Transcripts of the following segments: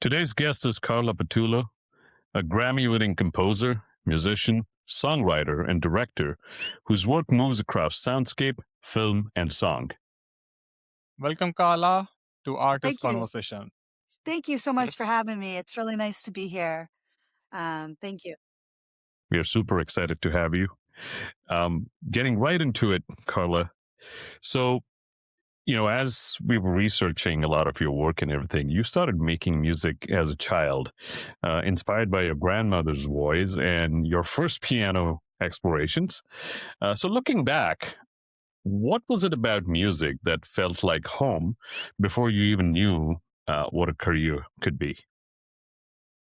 Today's guest is Carla Patullo, a Grammy-winning composer, musician, songwriter, and director whose work moves across soundscape, film, and song. Welcome, Carla, to Artist Thank you. Conversation. Thank you so much for having me. It's really nice to be here. Thank you. We are super excited to have you. Getting right into it, Carla. So, as we were researching a lot of your work and everything, you started making music as a child, inspired by your grandmother's voice and your first piano explorations. So, looking back, what was it about music that felt like home before you even knew what a career could be?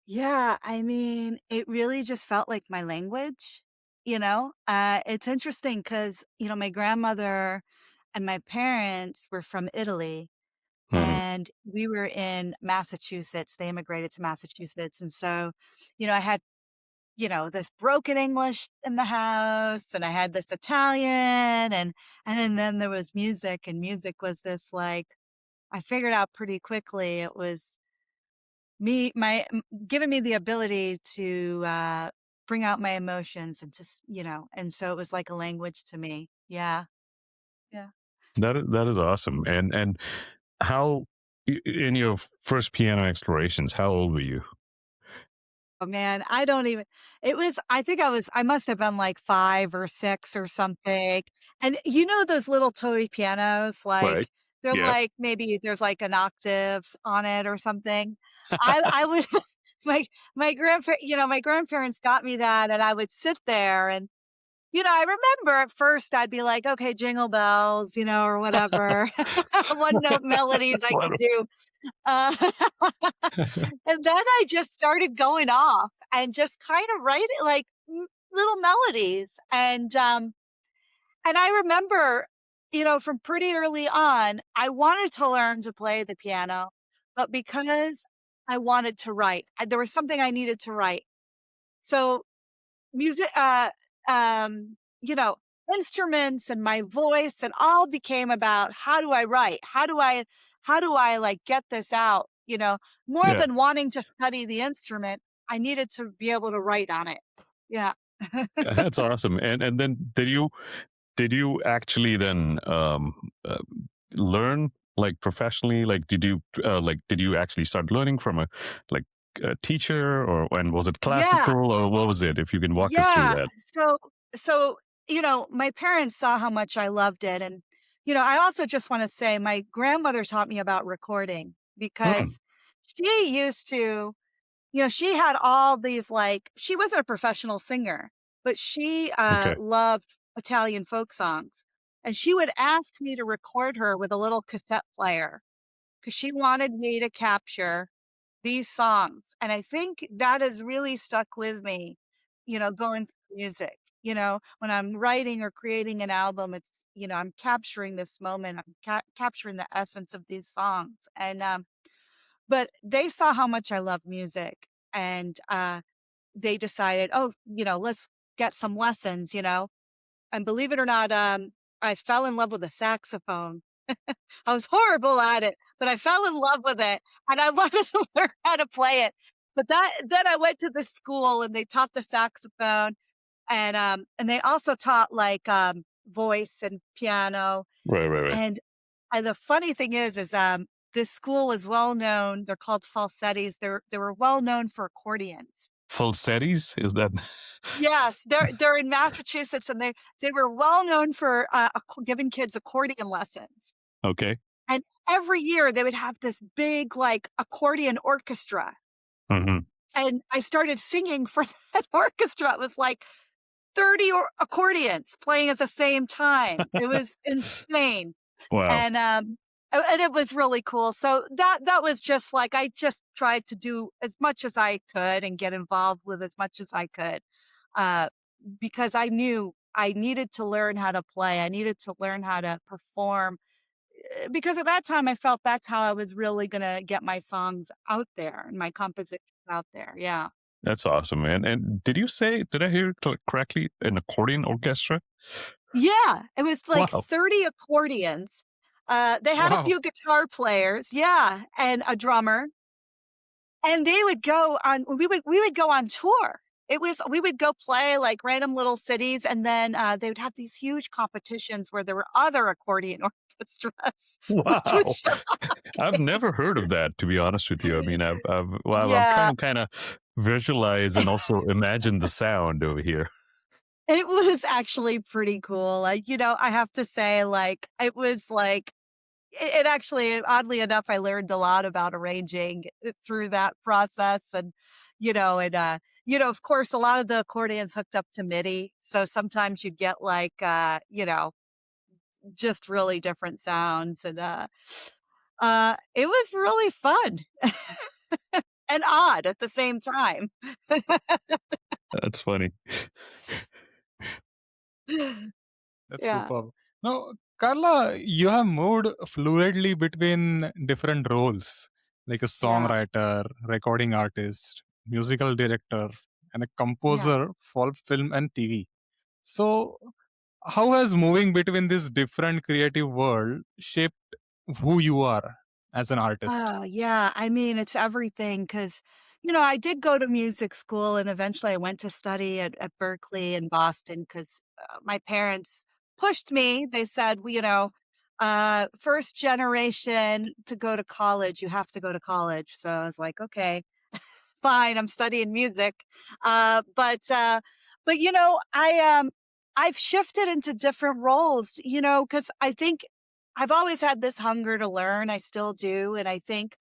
Yeah, I mean, it really just felt like my language. It's interesting because, my grandmother and my parents were from Italy Mhm. and we were in Massachusetts. They immigrated to Massachusetts. And so, I had, this broken English in the house and I had this Italian and then there was music, and music was this like, I figured out pretty quickly it was giving me the ability to bring out my emotions and and so it was like a language to me. Yeah. Yeah. That is awesome. And how in your first piano explorations, how old were you? Oh man, I don't even I must have been like 5 or 6 or something. And those little toy pianos, Right. like they're Yeah. like maybe there's like an octave on it or something. I would my my grandparents got me that, and I would sit there and I remember at first I'd be like, okay, jingle bells, or whatever. One note melodies I What could do. Uh, and then I just started going off and just kind of writing like little melodies. And I remember, from pretty early on, I wanted to learn to play the piano, but because I wanted to write, there was something I needed to write. So music, um, you know, instruments and my voice and all became about how do I write? How do I like get this out? More Yeah. than wanting to study the instrument, I needed to be able to write on it. Yeah. That's awesome. And then did you actually then learn like professionally? Like did you actually start learning from like a teacher, or and was it Yeah. classical, or what was it? If you can walk us through Yeah. that. So, my parents saw how much I loved it. And, I also just want to say my grandmother taught me about recording Mm, because she used to, she had all these like, she wasn't a professional singer, but she okay. loved Italian folk songs. And she would ask me to record her with a little cassette player because she wanted me to capture these songs. And I think that has really stuck with me, going through music. When I'm writing or creating an album, it's, I'm capturing this moment, I'm capturing the essence of these songs. But they saw how much I love music, and they decided, oh, let's get some lessons, and believe it or not, I fell in love with the saxophone. I was horrible at it, but I fell in love with it and I wanted to learn how to play it. But then I went to the school and they taught the saxophone, and they also taught like voice and piano. Right, right, right. And the funny thing is this school was well known. They're called falsettis. They were well known for accordions. Falsettis, is that? Yes, they're in Massachusetts, and they were well known for giving kids accordion lessons. Okay. And every year they would have this big like accordion orchestra. Hmm. And I started singing for that orchestra. It was like 30 accordions playing at the same time. It was insane. Wow. And it was really cool. So that was just like I just tried to do as much as I could and get involved with as much as I could. Uh, because I knew I needed to learn how to play. I needed to learn how to perform because at that time I felt that's how I was really gonna get my songs out there and my compositions out there. Yeah. That's awesome. And did I hear correctly, an accordion orchestra? Yeah. It was like Wow. 30 accordions. They had a Wow. few guitar players, yeah, and a drummer. And they would go on, we would go on tour. We would go play like random little cities, and then they would have these huge competitions where there were other accordion orchestras, which was Wow. I've never heard of that, to be honest with you. I mean, I'm yeah, trying to kind of visualize and also imagine the sound over here. it was actually pretty cool. Like, I have to say, like, it was like, it actually, oddly enough, I learned a lot about arranging through that process. And, of course, a lot of the accordions hooked up to MIDI. So sometimes you'd get like, just really different sounds. And it was really fun and odd at the same time. That's funny. That's Yeah. superb. Now, Carla, you have moved fluidly between different roles, like a Yeah. songwriter, recording artist, musical director, and a Yeah. composer for film and TV. So, how has moving between this different creative world shaped who you are as an artist? Oh, yeah. I mean, it's everything because, I did go to music school and eventually I went to study at Berkeley in Boston because my parents pushed me. They said, well, first generation to go to college, you have to go to college. So I was like, okay, fine. I'm studying music. But I've shifted into different roles, because I think I've always had this hunger to learn. I still do. And I think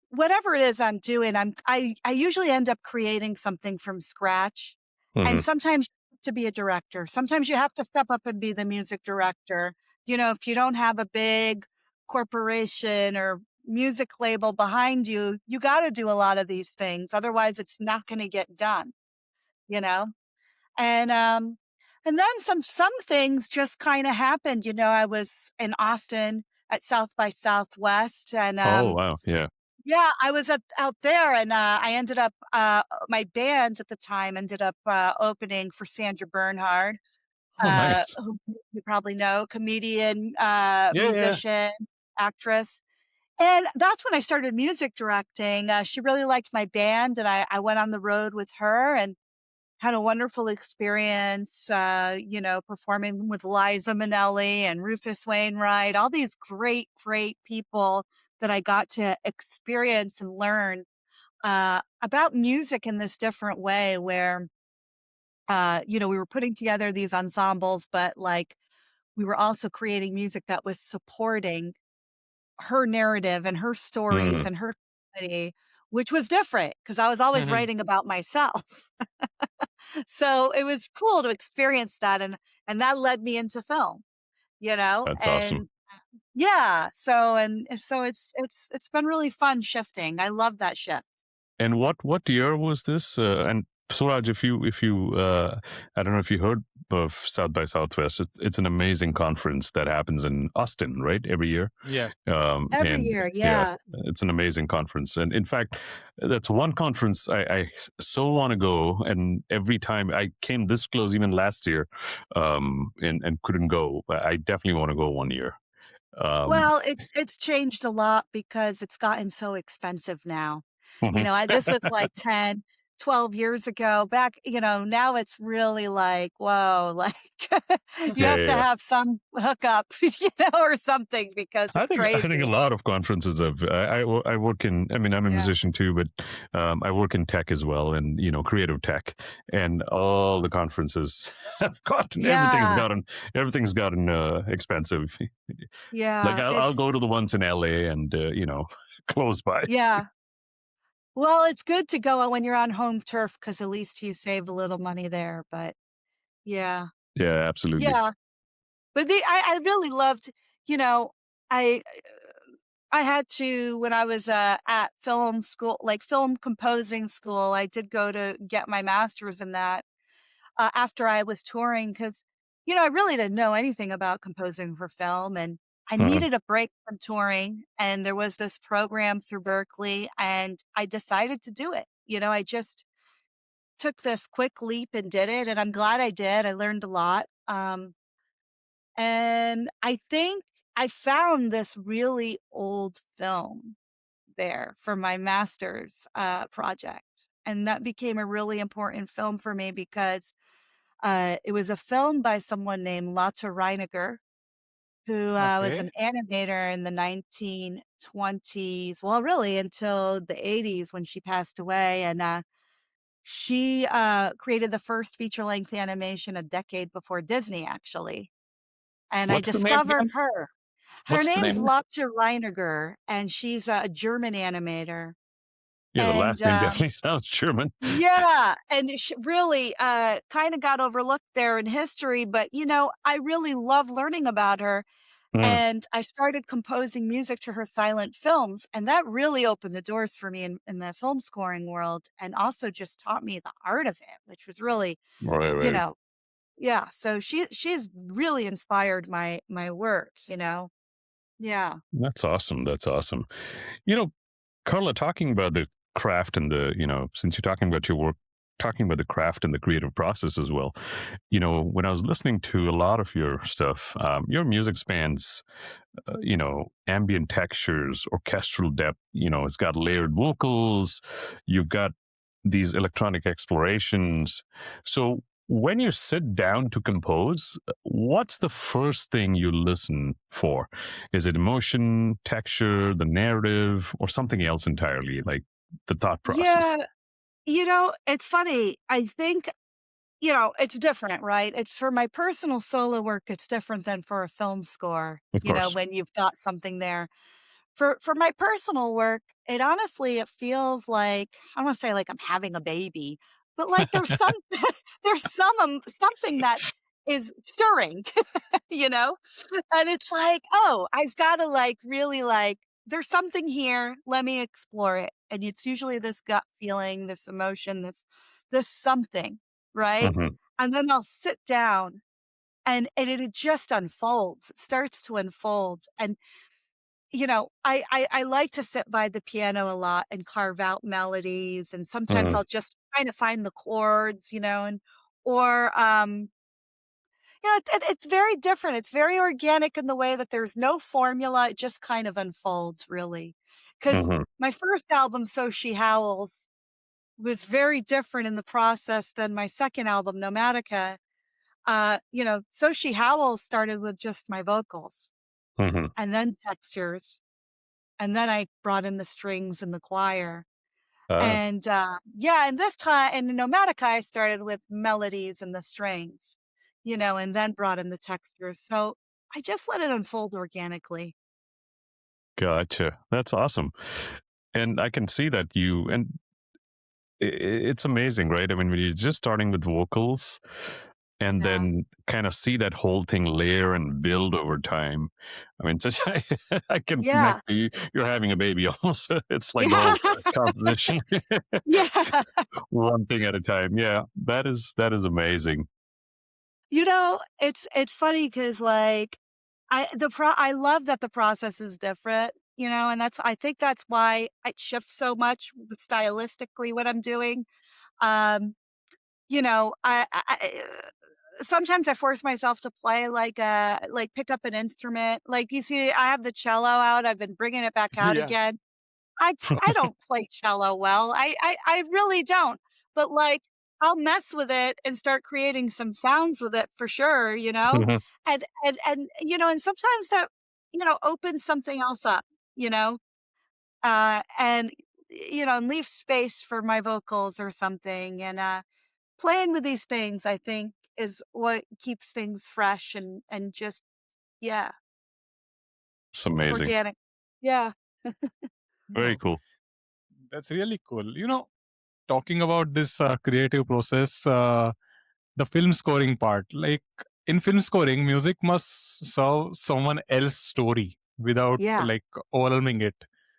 whatever it is I'm doing, I usually end up creating something from scratch. And Hmm. sometimes you have to be a director. Sometimes you have to step up and be the music director. If you don't have a big corporation or music label behind you, you got to do a lot of these things. Otherwise it's not going to get done, you know? And then some things just kind of happened. I was in Austin at South by Southwest, and Oh, wow. Yeah. yeah, I was out there, and I ended up my band at the time ended up opening for Sandra Bernhard, Oh, nice. who you probably know, comedian, Yeah, yeah. musician, actress. And that's when I started music directing. She really liked my band, and I went on the road with her and had a wonderful experience, performing with Liza Minnelli and Rufus Wainwright, all these great, great people that I got to experience and learn about music in this different way where, we were putting together these ensembles, but like we were also creating music that was supporting her narrative and her stories Mm, and her comedy, which was different because I was always Mhm. writing about myself. So it was cool to experience that, and that led me into film, that's awesome. and yeah, so it's been really fun shifting. I love that shift. And what year was this? And Suraj, if you I don't know if you heard of South by Southwest. It's an amazing conference that happens in Austin, right? Every year. Yeah. Every And year, yeah, yeah. it's an amazing conference. And in fact, that's one conference I so want to go. And every time I came this close, even last year, and couldn't go. I definitely want to go one year. Um, Well, it's changed a lot because it's gotten so expensive now. mhm. This was like 10, 12 years ago. Back, now it's really like, whoa, like you Yeah, have yeah, to yeah. have some hookup, or something because I it's think a crazy. lot of conferences have. I work in. I mean, I'm a Yeah. musician too, but I work in tech as well, and creative tech, and all the conferences have gotten Yeah. everything's gotten expensive. Like Yeah. I'll It's go to the ones in LA and close by. yeah. Well, it's good to go when you're on home turf because at least you save a little money there. But yeah. Yeah, absolutely. Yeah. But I really loved, you know, I I had to when I was at film school, like film composing school, I did go to get my master's in that after I was touring because, I really didn't know anything about composing for film, and I Mhm. needed a break from touring. And there was this program through Berkeley, and I decided to do it. I just took this quick leap and did it, and I'm glad I did. I learned a lot. And I think I found this really old film there for my master's project. And that became a really important film for me because it was a film by someone named Lotte Reiniger, who was Okay. an animator in the 1920s, well, really until the 80s when she passed away. And she created the first feature-length animation a decade before Disney, actually. And I What's the name discovered again? her. Her What's the name's name? Lotte Reiniger, and she's a German animator. Yeah, the And last name definitely sounds German. yeah, and she really kind of got overlooked there in history, but I really love learning about her. Mm, And I started composing music to her silent films, and that really opened the doors for me in the film scoring world, and also just taught me the art of it, which was really, right, you right. know, yeah. So she's really inspired my work. Yeah, That's awesome. That's awesome. You know, Carla, talking about the craft and since you're talking about your work, talking about the craft and the creative process as well. When I was listening to a lot of your stuff, your music spans ambient textures, orchestral depth. It's got layered vocals. You've got these electronic explorations. So when you sit down to compose, what's the first thing you listen for? Is it emotion, texture, the narrative, or something else entirely, like the thought process? yeah. It's funny. I think it's different, right? It's for my personal solo work. It's different than for a film score. Of course. When you've got something there. For my personal work, it feels like I don't want to say like I'm having a baby, but like there's some there's something that is stirring, you know? And it's like, "Oh, I've got to like really like there's something here, let me explore it." And it's usually this gut feeling, this emotion, this something, right? Hmm. And then I'll sit down and it just unfolds. It starts to unfold. And I like to sit by the piano a lot and carve out melodies, and sometimes Mm, I'll just try to find the chords, and or it's very different. It's very organic in the way that there's no formula. It just kind of unfolds, really. Because hmm, my first album, So She Howls, was very different in the process than my second album, Nomatica. So She Howls started with just my vocals hmm. and then textures. And then I brought in the strings and the choir. Uh, And, yeah, and this time in Nomatica, I started with melodies and the strings, and then brought in the textures. So I just let it unfold organically. gotcha. That's awesome. And I can see that it's amazing, right? I mean, when you're just starting with vocals and Yeah. then kind of see that whole thing layer and build over time. I mean, just, I can connect Yeah. to you. You're having a baby almost. It's like the Yeah. whole composition, Yeah. one thing at a time. Yeah, that is amazing. It's funny because like, I love that the process is different, and I think that's why it shifts so much with stylistically what I'm doing. Um, sometimes I force myself to play like pick up an instrument. Like you see, I have the cello out. I've been bringing it back out Yeah. again. I don't play cello well. I really don't. But like I'll mess with it and start creating some sounds with it for sure. Mhm, And sometimes that opens something else up. You know, and and leave space for my vocals or something. And playing with these things, I think, is what keeps things fresh and just yeah, it's amazing. organic. Yeah. Very No, cool. that's really cool. Talking about this creative process, the film scoring part, like in film scoring, music must serve someone else's story without Yeah. like overwhelming it.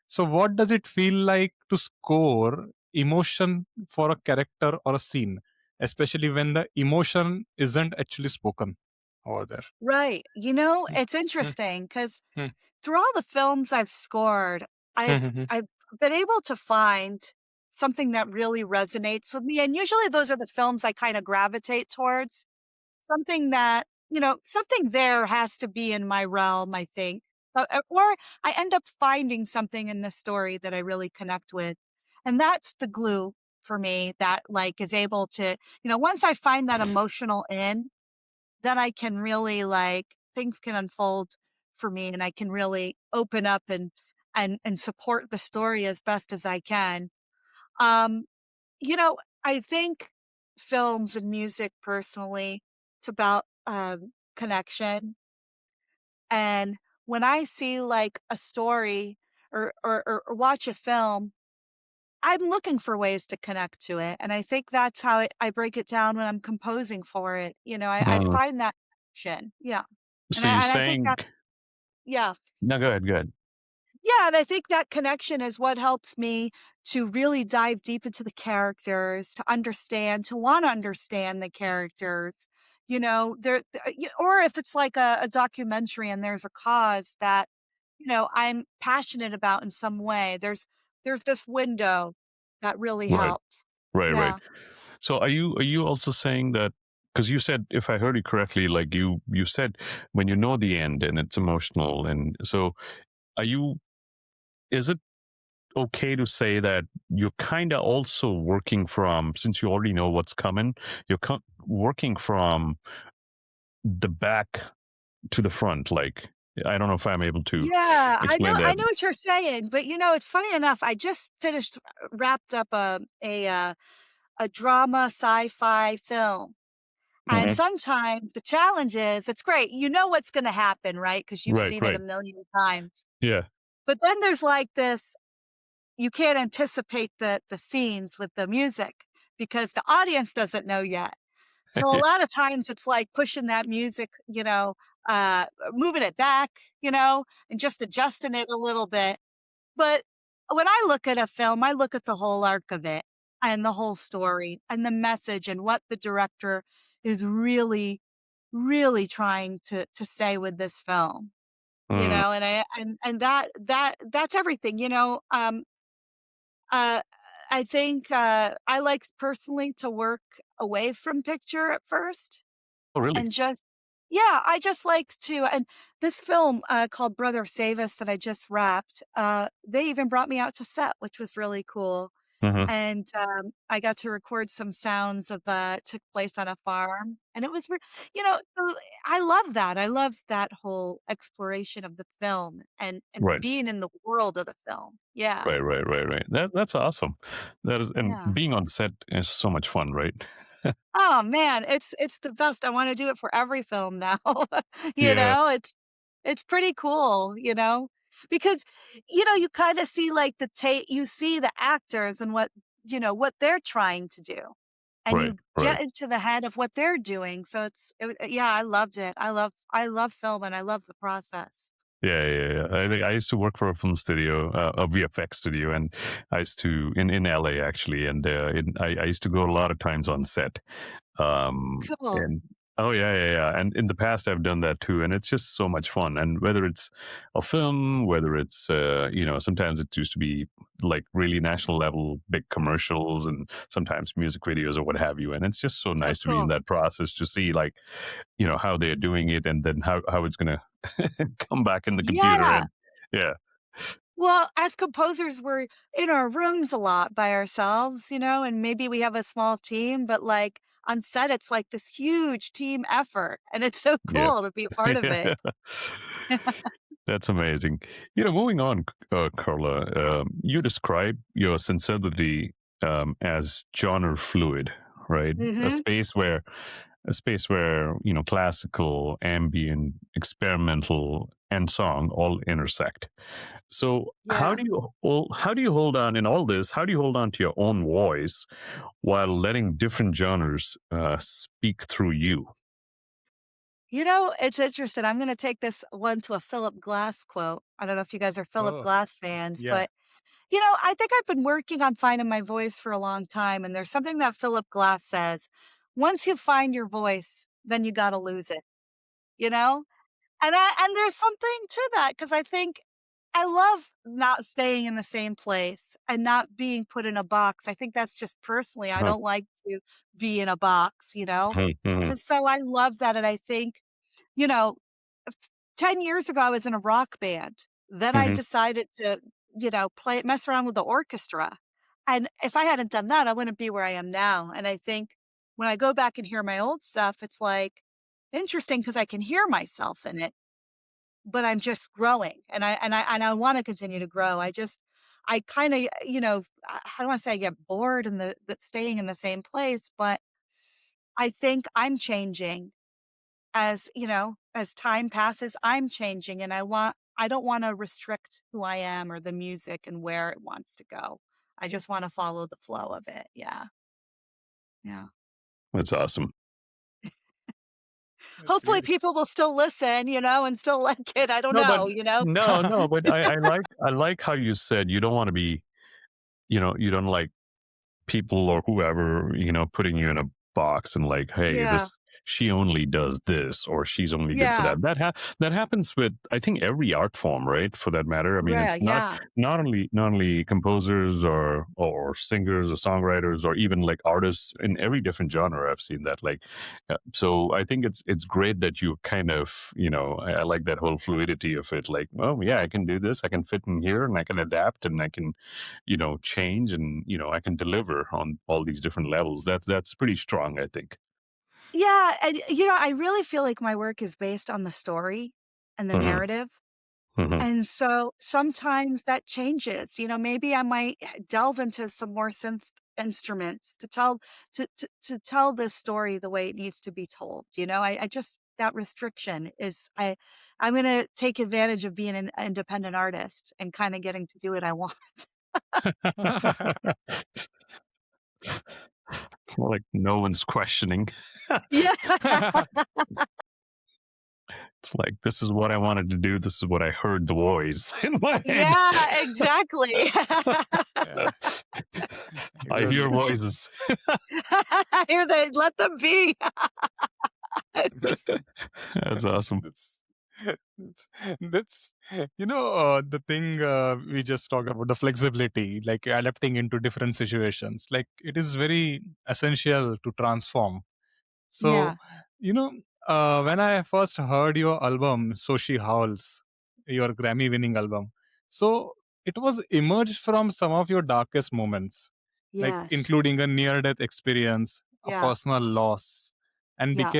So, what does it feel like to score emotion for a character or a scene, especially when the emotion isn't actually spoken over there? Right. Mm, It's mm, interesting because mm, through all the films I've scored, I've mm, I've been able to find something that really resonates with me. And usually those are the films I kind of gravitate towards. Something that, something there has to be in my realm, I think. or I end up finding something in the story that I really connect with. And that's the glue for me that like is able to, once I find that emotional in, then I can really like things can unfold for me and I can really open up and support the story as best as I can. Um, I think films and music personally, it's about connection. And when I see like a story or watch a film, I'm looking for ways to connect to it. And I think that's how I break it down when I'm composing for it. I Mhm. find that connection. Yeah. And So you're I think saying, that, yeah. no, go ahead, go ahead. Yeah, and I think that connection is what helps me to really dive deep into the characters, to want to understand the characters. Or if it's like a documentary and there's a cause that, I'm passionate about in some way, there's this window that really Right, helps. right, right. Yeah. So are you also saying that, because you said, if I heard you correctly, like you said, when you know the end and it's emotional, and so are you? Is it okay to say that you're kind of also working from, since you already know what's coming, you're working from the back to the front? Like, I don't know if I'm able to Yeah, explain I that. know what you're saying, but it's funny enough, I just wrapped up a drama sci-fi film. And Hmm. sometimes the challenge is it's great. You know what's going to happen, right? Because you've Right, seen it a right. million times. Yeah. But then there's like this, you can't anticipate the scenes with the music because the audience doesn't know yet. So a lot of times it's like pushing that music, moving it back, and just adjusting it a little bit. But when I look at a film, I look at the whole arc of it and the whole story and the message and what the director is really, really trying to say with this film. Mm, That's everything. Uh I think I like personally to work away from picture at first oh, really? and just yeah, I just like to and this film, called Brother Save Us that I just wrapped, they even brought me out to set, which was really cool, Hmm. and, I got to record some sounds of, took place on a farm, and it was so I love that whole exploration of the film and Right. being in the world of the film. Yeah. Right, right, right, right. That's awesome. That is, and Yeah. being on set is so much fun, right? Oh, man, it's the best. I wanna do it for every film now. Yeah, It's pretty cool, Because, you kinda see, like, you see the actors and what they're trying to do, and right, you right. get into the head of what they're doing, so yeah, I loved it. I love film, and I love the process. Yeah, yeah, yeah. I think I used to work for a film studio, a VFX studio, and I used to in LA actually, and I used to go a lot of times on set. Cool. And oh yeah, yeah, yeah. And in the past, I've done that too, and it's just so much fun. And whether it's a film, whether it's sometimes it used to be like really national level big commercials, and sometimes music videos or what have you. And it's just so So nice to be in cool. that process to see, like, how they're doing it, and then how it's gonna come back in the computer. Yeah. And yeah, Well, as composers, we're in our rooms a lot by ourselves, and maybe we have a small team, but like on set, it's like this huge team effort. And it's so yeah. cool to be a part of it. That's amazing. Moving on, Carla, you describe your sensibility as genre fluid, right? A Hmm. space where, classical, ambient, experimental, and song all intersect. So, how Yeah. do you hold on in all this? How do you hold on to your own voice while letting different genres speak through you? It's interesting. I'm going to take this one to a Philip Glass quote. I don't know if you guys are Philip Oh, Glass fans, yeah. but, I think I've been working on finding my voice for a long time. And there's something that Philip Glass says once you find your voice, then you got to lose it, you know? And there's something to that because I think I love not staying in the same place and not being put in a box. I think that's just personally, I Huh. don't like to be in a box, Mhm, mhm. And so I love that, and I think, you know, f 10 years ago, I was in a rock band. Then I Hmm. decided to, mess around with the orchestra. And if I hadn't done that, I wouldn't be where I am now. And I think when I go back and hear my old stuff, it's like interesting because I can hear myself in it, but I'm just growing and I want to continue to grow. I kind of, I don't want to say I get bored in the staying in the same place, but I think I'm changing as time passes, I'm changing and I don't want to restrict who I am or the music and where it wants to go. I just want to follow the flow of it. Yeah. Yeah. That's awesome. That's Hopefully really people will still listen, and still like it. I don't No, but know. no, but I like how you said you don't want to be, you don't like people or whoever, putting you in a box and like, hey, Yeah. this she only does this or she's only good for Yeah. that. That happens with I think every art form, right? For that matter. I mean, Yeah. it's not Yeah. not only composers or singers or songwriters or even like artists in every different genre. I've seen that. Like, so I think it's great that you kind of I like that whole fluidity of it. Like, oh yeah, I can do this. I can fit in here and I can adapt and I can change and I can deliver on all these different levels. That's pretty strong, I think. Yeah. And, I really feel like my work is based on the story and the Hmm. narrative. Hmm. And so sometimes that changes. Maybe I might delve into some more synth instruments to tell this story the way it needs to be told. I just that restriction is I'm gonna take advantage of being an independent artist and kind of getting to do what I want. Like no one's questioning. Yeah. It's like this is what I wanted to do. This is what I heard the voice in my head. Yeah, exactly. yeah, I hear exactly. voices. Here they let them be. That's awesome. That's the thing we just talked about, the flexibility, like adapting into different situations. Like it is very essential to transform. So, Yeah. you know, when I first heard your album, So She Howls, your Grammy-winning album, so it was emerged from some of your darkest moments, like Yes. including a near-death experience, a Yeah. personal loss, and Yeah.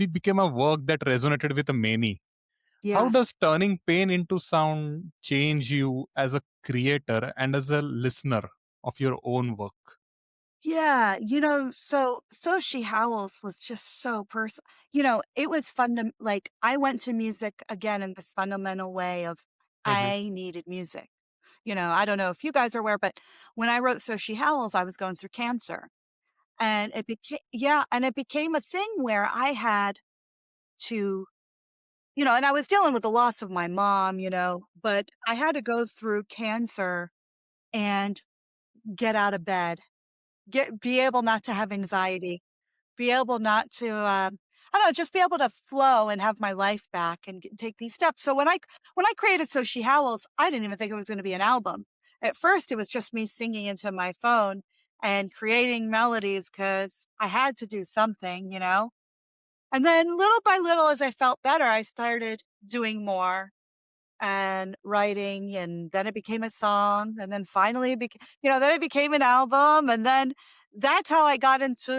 became a work that resonated with many. How Yes. does turning pain into sound change you as a creator and as a listener of your own work? Yeah, so She Howls was just so personal. It was fun to like I went to music again in this fundamental way of Mhm. I needed music. I don't know if you guys are aware, but when I wrote So She Howls, I was going through cancer. And it became a thing where I had to, and I was dealing with the loss of my mom, but I had to go through cancer and get out of bed, be able not to have anxiety, be able not to, I don't know, just be able to flow and have my life back and take these steps. So when I created So She Howls, I didn't even think it was going to be an album. At first, it was just me singing into my phone and creating melodies because I had to do something. And then little by little, as I felt better, I started doing more and writing, and then it became a song, and then finally then it became an album, and then that's how I got into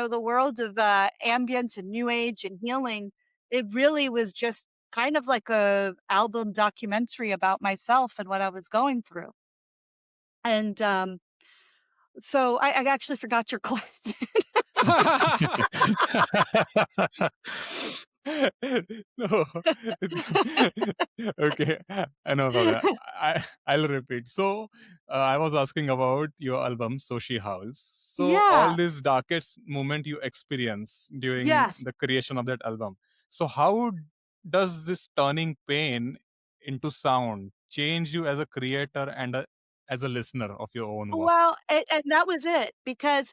the world of ambient and new age and healing. It really was just kind of like a album documentary about myself and what I was going through. And so I actually forgot your question. No. Okay, no problem. I'll repeat. So, I was asking about your album, So She Howls. So, all Yeah. this darkest moment you experience during Yes. the creation of that album. So, how does this turning pain into sound change you as a creator and as a listener of your own work? Well, and that was it because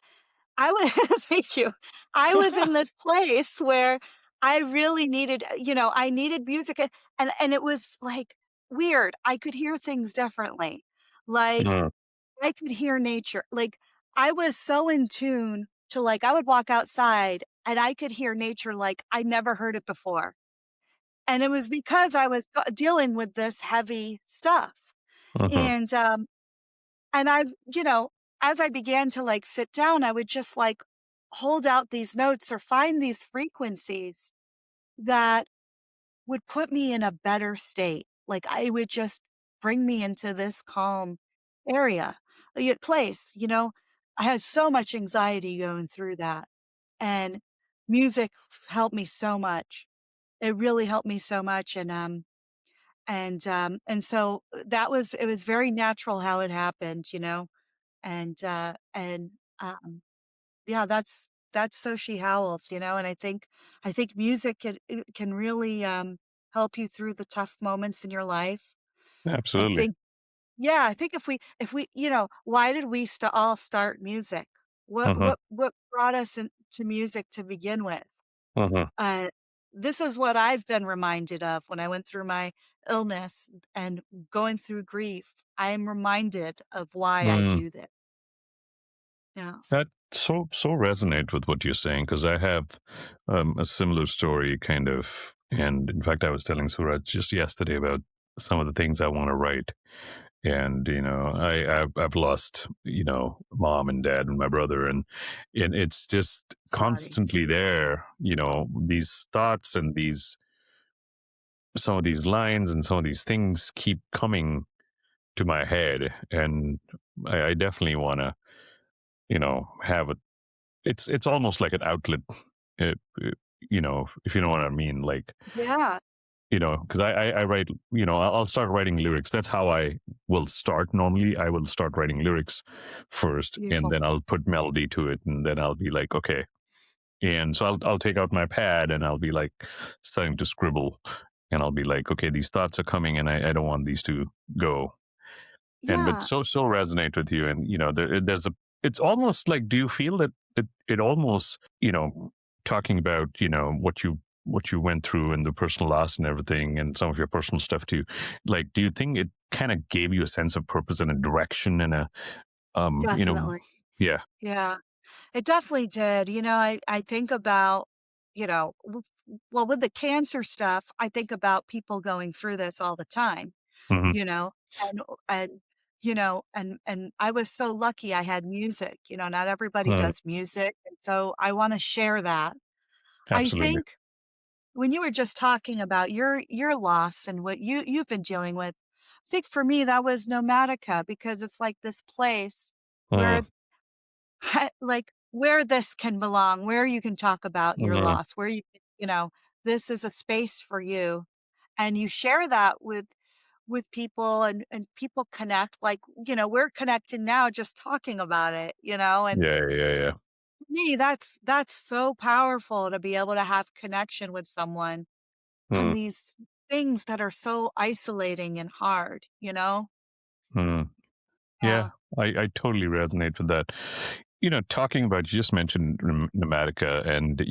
I was thank you. I was in this place where I really needed, I needed music and it was like weird. I could hear things differently. Like Mm. I could hear nature. Like I was so in tune to like I would walk outside and I could hear nature like I never heard it before. And it was because I was dealing with this heavy stuff. Uh-huh. And, I, as I began to like sit down, I would just like hold out these notes or find these frequencies that would put me in a better state. Like I would just bring me into this calm area, place, I had so much anxiety going through that. And music helped me so much. It really helped me so much. And so it was very natural how it happened, and yeah, that's So She Howls, and I think music can really help you through the tough moments in your life. I Absolutely. think yeah, I think if we why did we all start music? Uh-huh. What brought us into music to begin with? Uh-huh. Uh, this is what I've been reminded of when I went through my illness and going through grief. I am reminded of why I Mm. do this. Yeah. That so resonate with what you're saying because I have a similar story, kind of. And in fact, I was telling Suraj just yesterday about some of the things I want to write. And I've lost mom and dad and my brother, and it's just Sorry. constantly there. These thoughts and these some of these lines and some of these things keep coming to my head, and I definitely want to have a it's almost like an outlet, uh, uh, if you know what I mean, like, Yeah. because I write, I'll start writing lyrics. That's how I will start normally. I will start writing lyrics first, and Beautiful. then I'll put melody to it, and then I'll be like, okay. And so I'll take out my pad and I'll be like starting to scribble, and I'll be like, okay, these thoughts are coming, and I don't want these to go. And but Yeah. so resonate with you, and there's a it's almost like, do you feel that it almost, talking about what you went through and the personal loss and everything and some of your personal stuff too, like, do you think it kind of gave you a sense of purpose and a direction and a Definitely. yeah. Yeah. It definitely did. I think about, well, with the cancer stuff, I think about people going through this all the time, Hmm. you know, and and and I was so lucky I had music. Not everybody does music, and so I want to share that. I Absolutely. think when you were just talking about your loss and what you've been dealing with, I think for me that was Nomatica because it's like this place where uh, like where this can belong, where you can talk about your uh, loss, where this is a space for you, and you share that with people, and people connect. Like we're connected now just talking about it. And yeah, yeah, yeah. to me, that's so powerful to be able to have connection with someone on Mm, these things that are so isolating and hard. mm. Yeah, Yeah, I totally resonate with that. Talking about, you just mentioned Pneumatica, and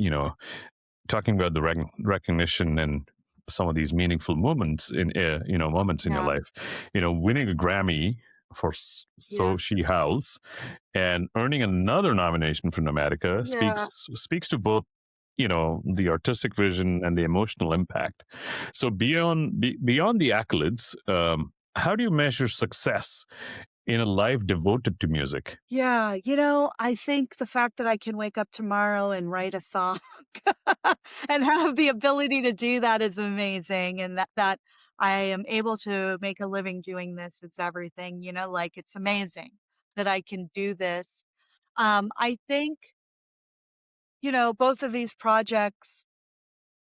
talking about the recognition and some of these meaningful moments in your yeah, life. Winning a Grammy for yeah, So She Howls and earning another nomination for Pneumatica yeah. speaks to both the artistic vision and the emotional impact. So beyond the accolades, how do you measure success in a life devoted to music? Yeah, I think the fact that I can wake up tomorrow and write a song and have the ability to do that is amazing, and that I am able to make a living doing this is everything, like it's amazing that I can do this. I think, both of these projects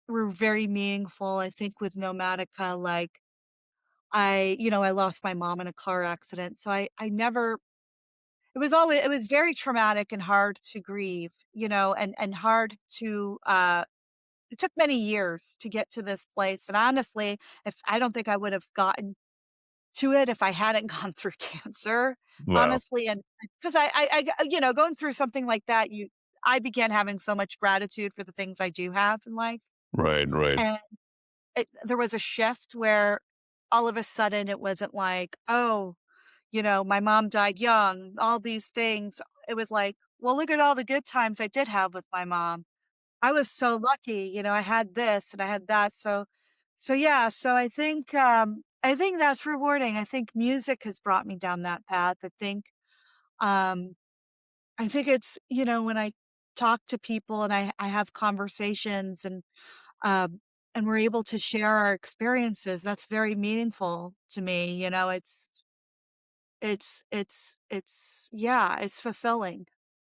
were very meaningful. I think with Nomatica, like I lost my mom in a car accident, so I never it was very traumatic and hard to grieve, and hard to, it took many years to get to this place, and honestly, if I don't think I would have gotten to it if I hadn't gone through cancer, Wow. honestly, and because going through something like that, I began having so much gratitude for the things I do have in life, Right, right. and there was a shift where all of a sudden it wasn't like, "Oh, my mom died young, all these things." It was like, well, look at all the good times I did have with my mom. I was so lucky, I had this and I had that. So so I think that's rewarding. I think music has brought me down that path. Um, I think it's, when I talk to people and I have conversations um, and we're able to share our experiences, that's very meaningful to me. Yeah, it's fulfilling.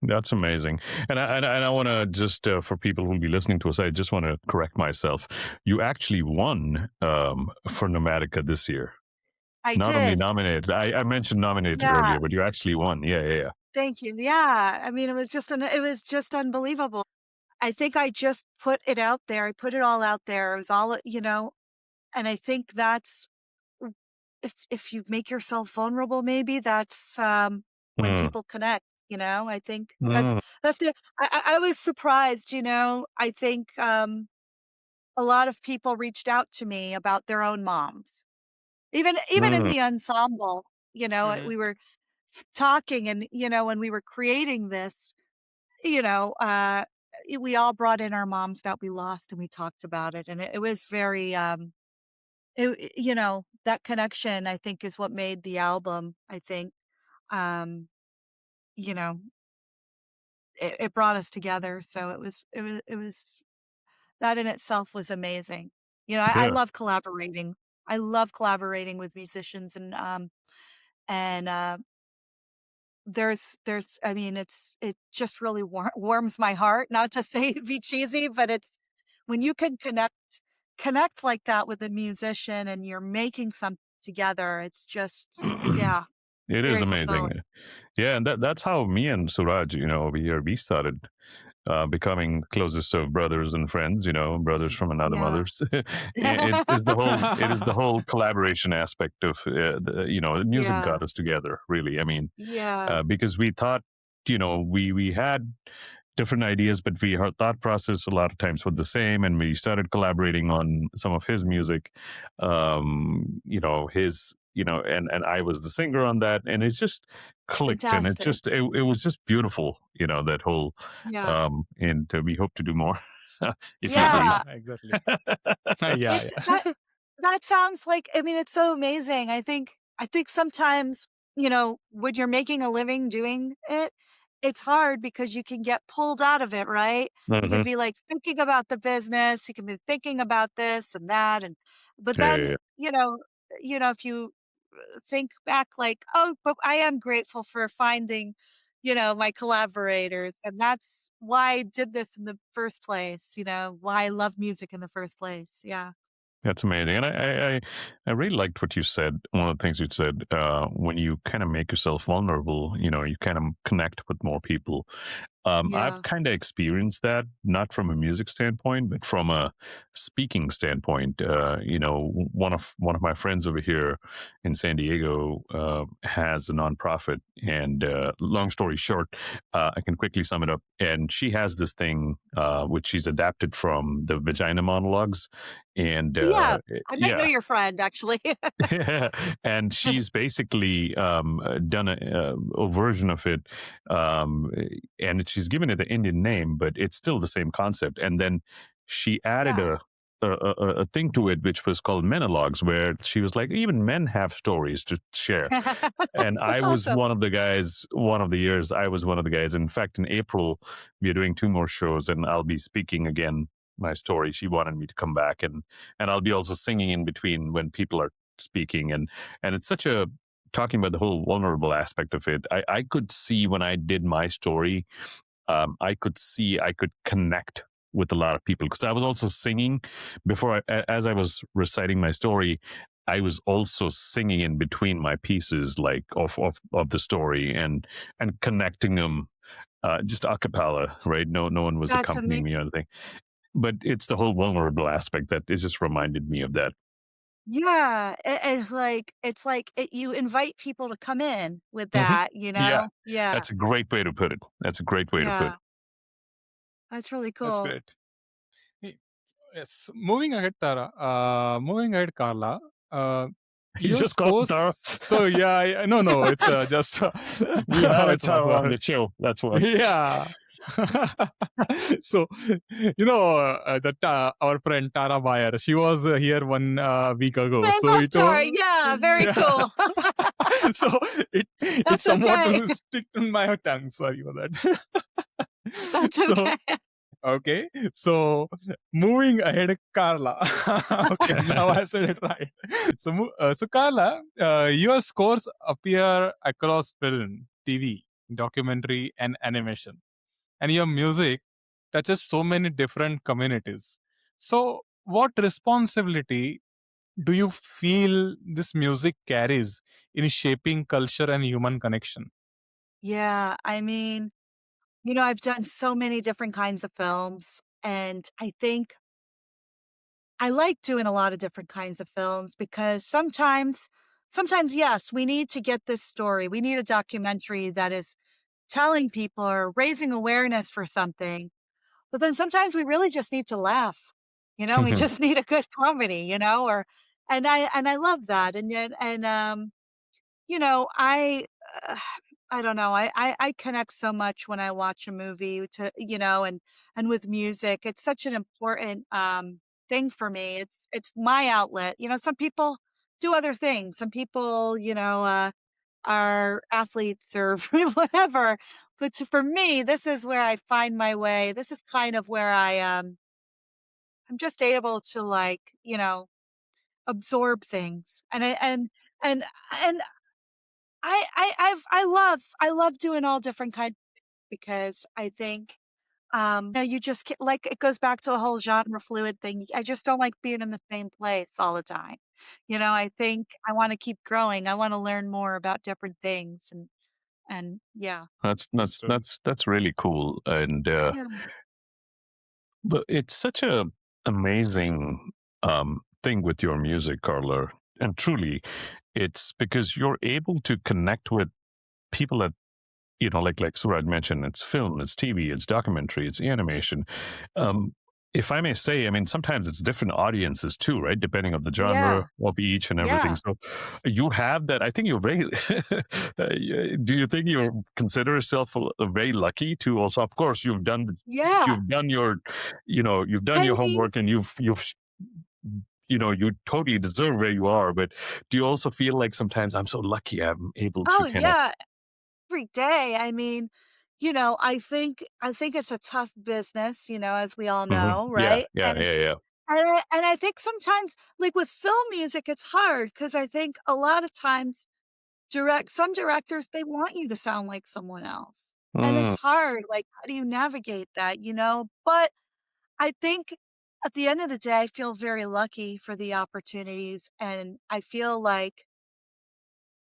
That's amazing. And I want to just, for people who will be listening to us, I just want to correct myself. You actually won for Nomatica this year. I Not only did. nominated, I mentioned nominated Yeah. earlier, but you actually won. Yeah, yeah, yeah. Thank you. Yeah. I mean, it was just unbelievable. I think I just put it out there. I put it all out there. It was all, and I think that's if you make yourself vulnerable, maybe that's when Mm, people connect. I think mm, that's the. I was surprised. I think a lot of people reached out to me about their own moms, even in mm. the ensemble. Mhm. We were talking, and when we were creating this, you know, uh, we all brought in our moms that we lost, and we talked about it, and it was very that connection, I think, is what made the album, I think. Um, you know, it brought us together. So it was that in itself was amazing. I Yeah. love collaborating. I love collaborating with musicians and I mean, it just really warms my heart, not to say be cheesy, but it's when you can connect like that with a musician and you're making something together, it's just, yeah, It is very amazing. fulfilling. Yeah, and that's how me and Suraj, over here, we started becoming closest of brothers and friends, brothers from another Yeah. mothers. It is the whole collaboration aspect of music Yeah. got us together, really. I mean, Yeah. because we thought, we had different ideas, but our thought process a lot of times was the same, and we started collaborating on some of his music. His, and I was the singer on that, and it just clicked, and Fantastic. it was just beautiful, that whole, Yeah. and we hope to do more if you agree. Yeah. Exactly. Yeah, It's yeah. that sounds like, I mean, it's so amazing. I think sometimes, when you're making a living doing it, it's hard because you can get pulled out of it, right? You can Hmm. be like thinking about the business, you can be thinking about this and that, but Yeah, then, yeah, if you think back like, oh, but I am grateful for finding, my collaborators, and that's why I did this in the first place, why I love music in the first place. Yeah. that's amazing. And I really liked what you said. One of the things you said, when you kind of make yourself vulnerable, you kind of connect with more people. I've Yeah. kind of experienced that, not from a music standpoint, but from a speaking standpoint. One of my friends over here in San Diego has a nonprofit, and long story short, I can quickly sum it up. And she has this thing which she's adapted from the Vagina Monologues, and Yeah. I might know yeah, your friend, actually. and she's basically done a version of it, and she's given it the Indian name, but it's still the same concept. And then she added Yeah. a thing to it, which was called monologues, where she was like, even men have stories to share. And I That's was awesome. one of the guys. One of the years, I was one of the guys. In fact, in April, we are doing 2 more shows, and I'll be speaking again my story. She wanted me to come back, and I'll be also singing in between when people are speaking, and it's such a talking about the whole vulnerable aspect of it. I could see when I did my story, I could connect with a lot of people, because I was also singing before as I was reciting my story. I was also singing in between my pieces, like of the story, and connecting them, just a cappella, right? No one was That's accompanying amazing. me or anything. But it's the whole vulnerable aspect that it just reminded me of that. Yeah. You invite people to come in with Hmm. that, Yeah, Yeah. that's a great way to put it. That's a great way to put Yeah. it. That's really That's cool. great. Yes. Moving ahead, Tara. Moving ahead, Carla. Uh, You your just called Tara. scores. So yeah, no, no. It's just We how had a it's Tara on about. the show. That's why. Yeah. So, our friend Tara Bayer, she was here 1 week ago. I So loved it her. was, Yeah, very yeah. cool. So it That's somewhat okay. stick on my tongue. Sorry for that. That's So okay. okay, so moving ahead, Carla. Okay, now I said it right. So Carla, your scores appear across film, TV, documentary, and animation, and your music touches so many different communities. So, what responsibility do you feel this music carries in shaping culture and human connection? Yeah, I mean, I've done so many different kinds of films, and I think I like doing a lot of different kinds of films because sometimes, yes, we need to get this story. We need a documentary that is telling people or raising awareness for something. But then sometimes we really just need to laugh. We just need a good comedy, and I love that. And yet, uh, I don't know. I connect so much when I watch a movie and with music, it's such an important thing for me. It's my outlet. Some people do other things. Some people, are athletes or whatever. But for me, this is where I find my way. This is kind of where I'm just able to absorb things. And I love doing all different kinds because I think you just like it goes back to the whole genre fluid thing. I just don't like being in the same place all the time. I think I want to keep growing. I want to learn more about different things and yeah. Understood. That's really cool, and Yeah. but it's such a amazing thing with your music, Carla, and truly, it's because you're able to connect with people at like Suraj mentioned, it's film, it's TV, it's documentary, it's animation. Um, if I may say, I mean, sometimes it's different audiences too, right? Depending on the genre Yeah. of each and everything. Yeah. So you have that. I think you're very. Do you think you consider yourself very lucky to also? Of course, Yeah. you've done your, you've done I your mean, homework, and you've you totally deserve where you are. But do you also feel like sometimes I'm so lucky I'm able oh to kind of. yeah, every day. I mean, I think it's a tough business, as we all Mhm. know, Yeah, right? yeah, And yeah, yeah. and I think sometimes, like with film music, it's hard because I think a lot of times some directors, they want you to sound like someone else. And it's Mm, hard. Like, how do you navigate that? But I think at the end of the day, I feel very lucky for the opportunities. And I feel like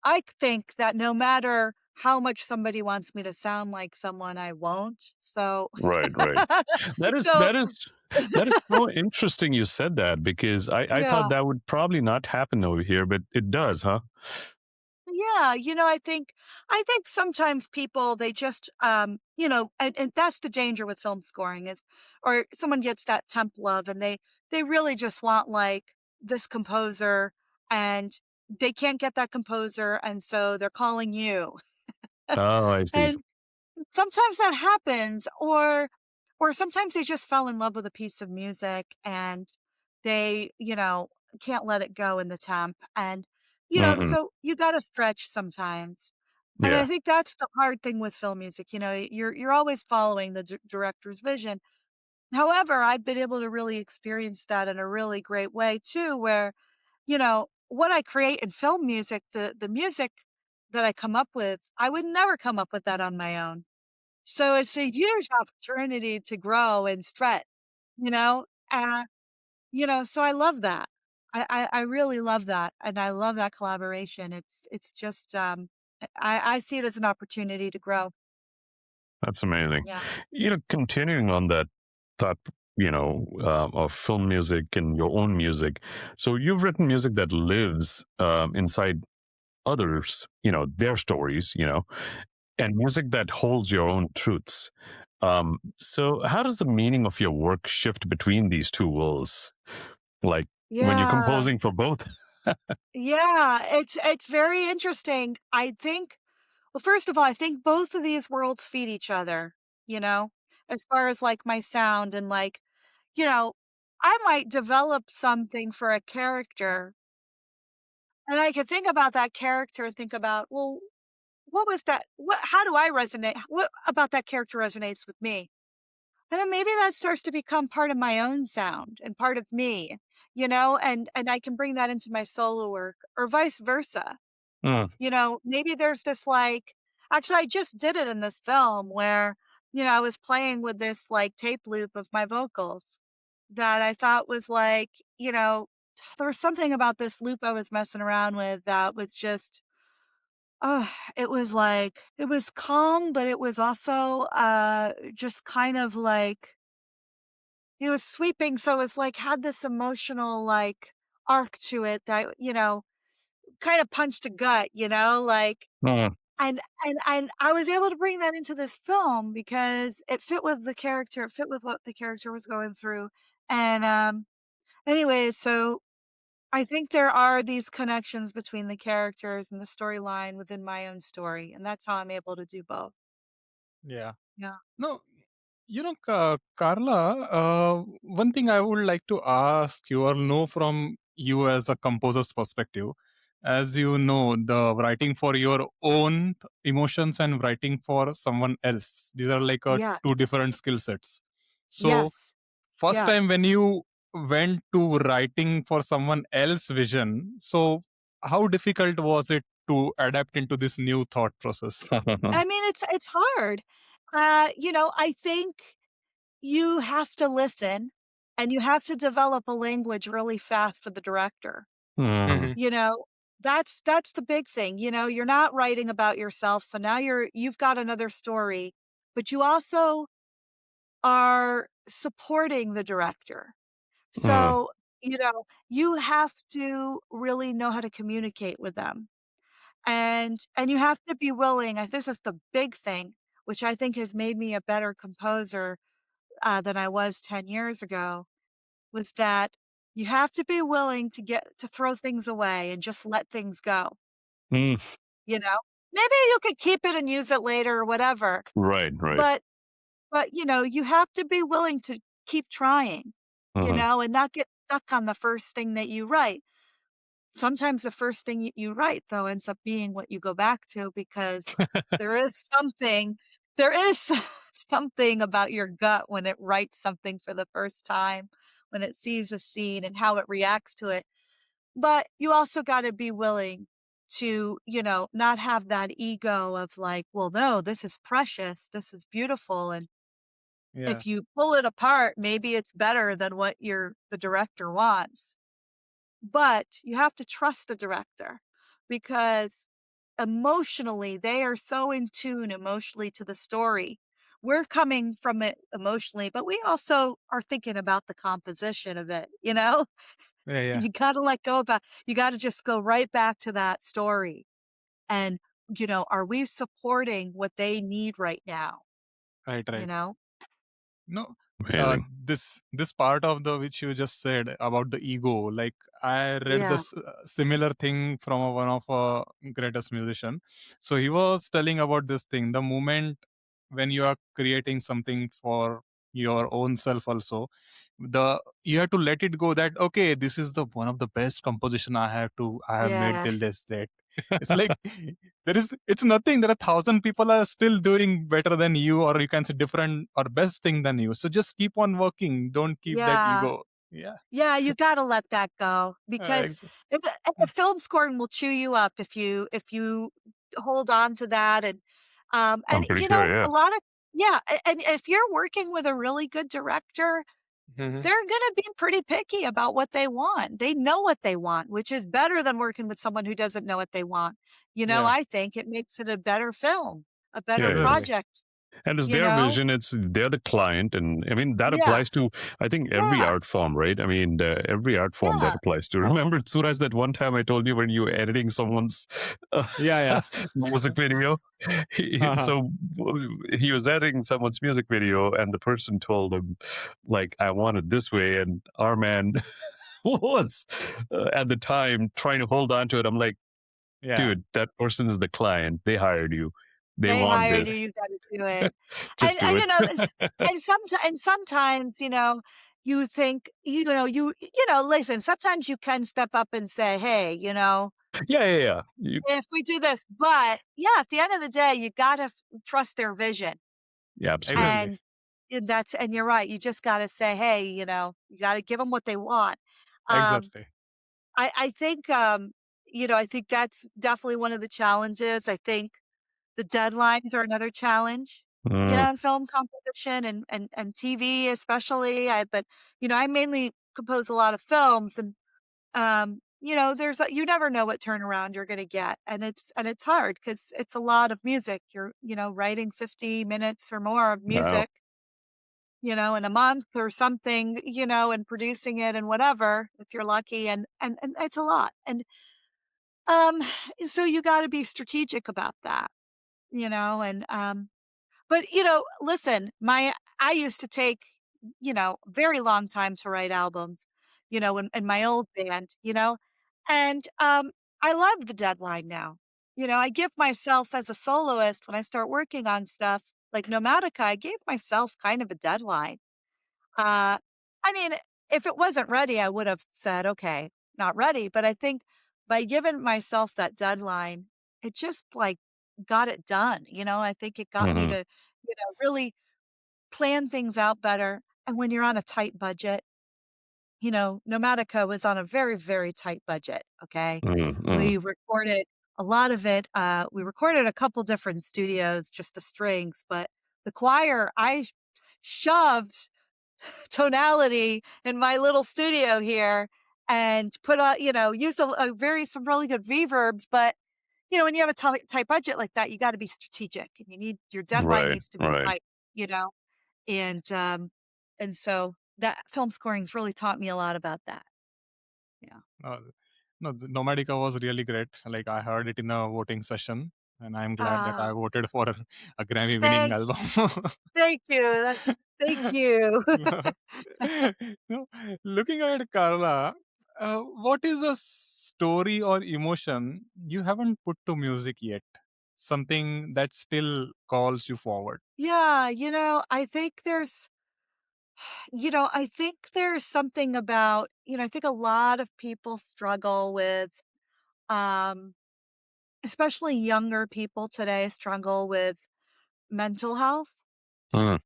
I think that no matter how much somebody wants me to sound like someone, I won't. So, right, right. That is so that is that is so interesting you said that because I thought yeah. that would probably not happen over here, but it does, huh? Yeah, I think sometimes people they just and that's the danger with film scoring is or someone gets that temp love and they really just want like this composer and they can't get that composer and so they're calling you. Oh, I see. And sometimes that happens or sometimes they just fell in love with a piece of music and they, can't let it go in the temp and Mm-mm. so you got to stretch sometimes. And I Yeah, think that's the hard thing with film music. You're always following the director's vision. However, I've been able to really experience that in a really great way too where, what I create in film music, the music that I come up with, I would never come up with that on my own. So it's a huge opportunity to grow and stretch, you know? So I love that. I really love that, and I love that collaboration. It's just, I see it as an opportunity to grow. that's amazing. Yeah. Continuing on that thought, of film music and your own music. So you've written music that lives inside others, their stories, and music that holds your own truths. So how does the meaning of your work shift between these two worlds? Like when you're Yeah. composing for both? Yeah, it's very interesting. I think well, first of all, I think both of these worlds feed each other, you know? as far as like my sound and like, you know, I might develop something for a character and I could think about that character and think about, well, what was that? How do I resonate? What about that character resonates with me? And then maybe that starts to become part of my own sound and part of me, and I can bring that into my solo work or vice versa. Mm. Maybe there's this like actually I just did it in this film where, I was playing with this like tape loop of my vocals that I thought was like, there was something about this loop I was messing around with that was just it was like it was calm, but it was also just kind of like it was sweeping, so it was like had this emotional like arc to it that, kind of punched a gut, like Mm. and I was able to bring that into this film because it fit with the character, it fit with what the character was going through. And anyways, so I think there are these connections between the characters and the storyline within my own story, and that's how I'm able to do both. Yeah. Yeah. No, Carla, one thing I would like to ask you or know from you as a composer's perspective. As you know, the writing for your own emotions and writing for someone else, these are like Yes. two different skill sets. So, Yes. first Yes. time when you went to writing for someone else's vision, so how difficult was it to adapt into this new thought process? I mean, it's hard. I think you have to listen and you have to develop a language really fast with the director. Mm. You know, that's the big thing. You're not writing about yourself, so now you've got another story, but you also are supporting the director. Mm. So, you have to really know how to communicate with them. And you have to be willing. This is the big thing, which I think has made me a better composer than I was 10 years ago, was that you have to be willing to throw things away and just let things go. Mm. You know, maybe you could keep it and use it later or whatever, Right, right. but you have to be willing to keep trying, Uh-huh. and not get stuck on the first thing that you write. Sometimes the first thing you write, though, ends up being what you go back to because there is something there is something about your gut when it writes something for the first time, when it sees a scene and how it reacts to it. But you also gotta be willing to, not have that ego of like, "Well, no, this is precious, this is beautiful," and Yeah, if you pull it apart, maybe it's better than what the director wants. But you have to trust the director because emotionally, they are so in tune emotionally to the story. We're coming from it emotionally, but we also are thinking about the composition of it, you know? yeah, yeah. You gotta let go about you gotta just go right back to that story. And, are we supporting what they need right now? Right, You right. know? No, Amazing. this part of the which you just said about the ego, like I read Yeah. this similar thing from one of our greatest musician. So he was telling about this thing. The moment when you are creating something for your own self, also, the you have to let it go. That okay, this is the one of the best composition I have made Yeah. till this date. It's like it's nothing. There are 1,000 people are still doing better than you, or you can say different or best thing than you. So just keep on working. Don't keep that Yeah. ego. Yeah. Yeah, you gotta let that go because Ex- if a film scoring will chew you up if you hold on to that and I'm pretty sure, yeah. a lot of yeah, and if you're working with a really good director, Mhm. they're gonna be pretty picky about what they want. They know what they want, which is better than working with someone who doesn't know what they want. Yeah, I think it makes it a better film, a better Yeah, yeah. absolutely. project, And it's you their know? vision. They're the client, and I mean that Yeah, applies to I think every yeah, art form, right? I mean every art form that yeah, applies to. Remember, Suraj, that one time I told you when you were editing someone's uh, Yeah, music video. yeah. So he was editing someone's music video, and the person told him, like, "I want it this way," and our man was at the time trying to hold on to it. I'm like, Yeah. dude, that person is the client. They hired you. They They want hired this. you, you gotta do it. Just do And, it. you know, and sometimes, you think, listen, sometimes you can step up and say, "Hey, Yeah, yeah, yeah. You, if we do this," but, yeah, at the end of the day, you gotta trust their vision, yeah, absolutely. Exactly. and and you're right, you just gotta say, "Hey," you gotta give them what they want. Um, Exactly. I think, I think that's definitely one of the challenges. I think the deadlines are another challenge, Mm, in film composition and TV especially. I mainly compose a lot of films and, you never know what turnaround you're gonna get, and it's hard because it's a lot of music. You're, writing 50 minutes or more of wow. music, in a month or something, and producing it and whatever, if you're lucky, and it's a lot, and, um, so you gotta be strategic about that, and, but, listen, I used to take, very long time to write albums, in my old band, and, I love the deadline now. I give myself as a soloist when I start working on stuff like Nomatica, I gave myself kind of a deadline. Uh, I mean, if it wasn't ready, I would have said, "Okay, not ready," but I think by giving myself that deadline, it just, like, got it done, I think it got me Hmm. to, really plan things out better, and when you're on a tight budget, Nomatica was on a very, very tight budget, okay? Mm, mm, We recorded a lot of it, we recorded a couple different studios, just the strings, but the choir, I shoved tonality in my little studio here and used some really good reverbs. But, when you have a tight budget like that, you got to be strategic and your deadline right, needs to be right. tight, you know, and, so that film scoring's really taught me a lot about that. Yeah. Uh, no, the Nomadica was really great. Like I heard it in a voting session, and I'm glad that I Ah, voted for a Grammy-winning thank album. thank you. Thank you. No, looking at Carla, what is a story or emotion you haven't put to music yet? Something that still calls you forward. Yeah, I think there's something about, I think a lot of people struggle with, um, especially younger people today struggle with mental health. Mm,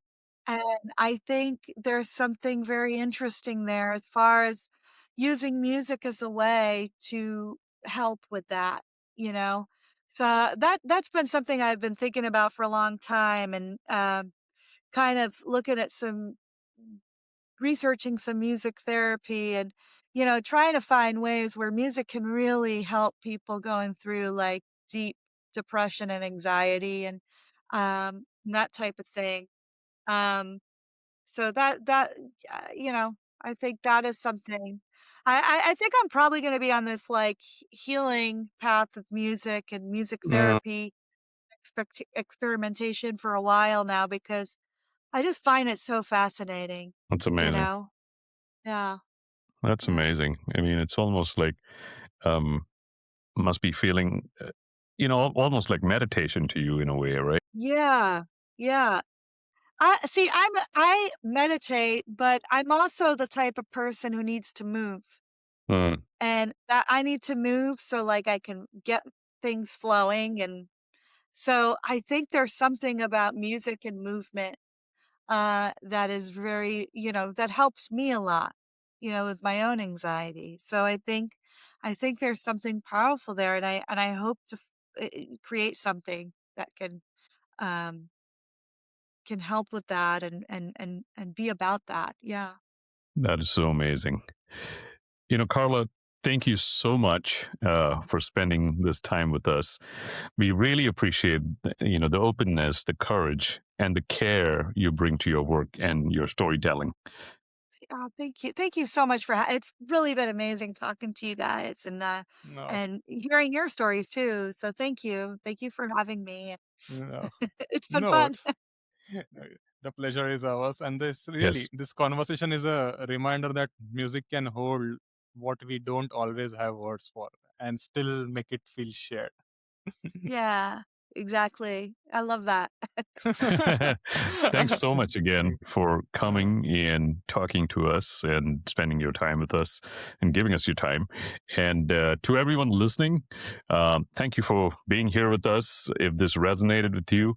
And I think there's something very interesting there as far as using music as a way to help with that, you know? So that's been something I've been thinking about for a long time and kind of looking at researching some music therapy and, trying to find ways where music can really help people going through like deep depression and anxiety and that type of thing. Um, so I think that is something. I think I'm probably going to be on this like healing path of music and music mm, therapy experimentation for a while now because I just find it so fascinating, that's you amazing. know? Yeah. That's Yeah. amazing. I mean, it's almost like um, must be feeling, almost like meditation to you in a way, right? Yeah. Yeah. I meditate, but I'm also the type of person who needs to move. Mm, And that I need to move so like I can get things flowing and so I think there's something about music and movement that is very, that helps me a lot, with my own anxiety. So I think there's something powerful there and I hope to create something that um can help with that and be about that. Yeah. that is so amazing. Carla, thank you so much for spending this time with us. We really appreciate, the openness, the courage, and the care you bring to your work and your storytelling. Oh, thank you. Thank you so much for it's really been amazing talking to you guys No, and hearing your stories too. So thank you. Thank you for having me. no, It's been no. fun. The pleasure is ours, and Yes, this conversation is a reminder that music can hold what we don't always have words for, and still make it feel shared. Yeah. Exactly. I love that. Thanks so much again for coming and talking to us and spending your time with us and giving us your time. And to everyone listening, thank you for being here with us. If this resonated with you,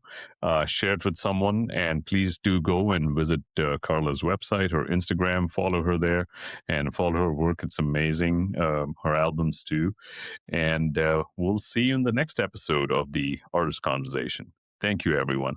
share it with someone. And please do go and visit Carla's website or Instagram, follow her there and follow her work. It's amazing. Her albums too. And we'll see you in the next episode of the Artist Conversation. Thank you, everyone.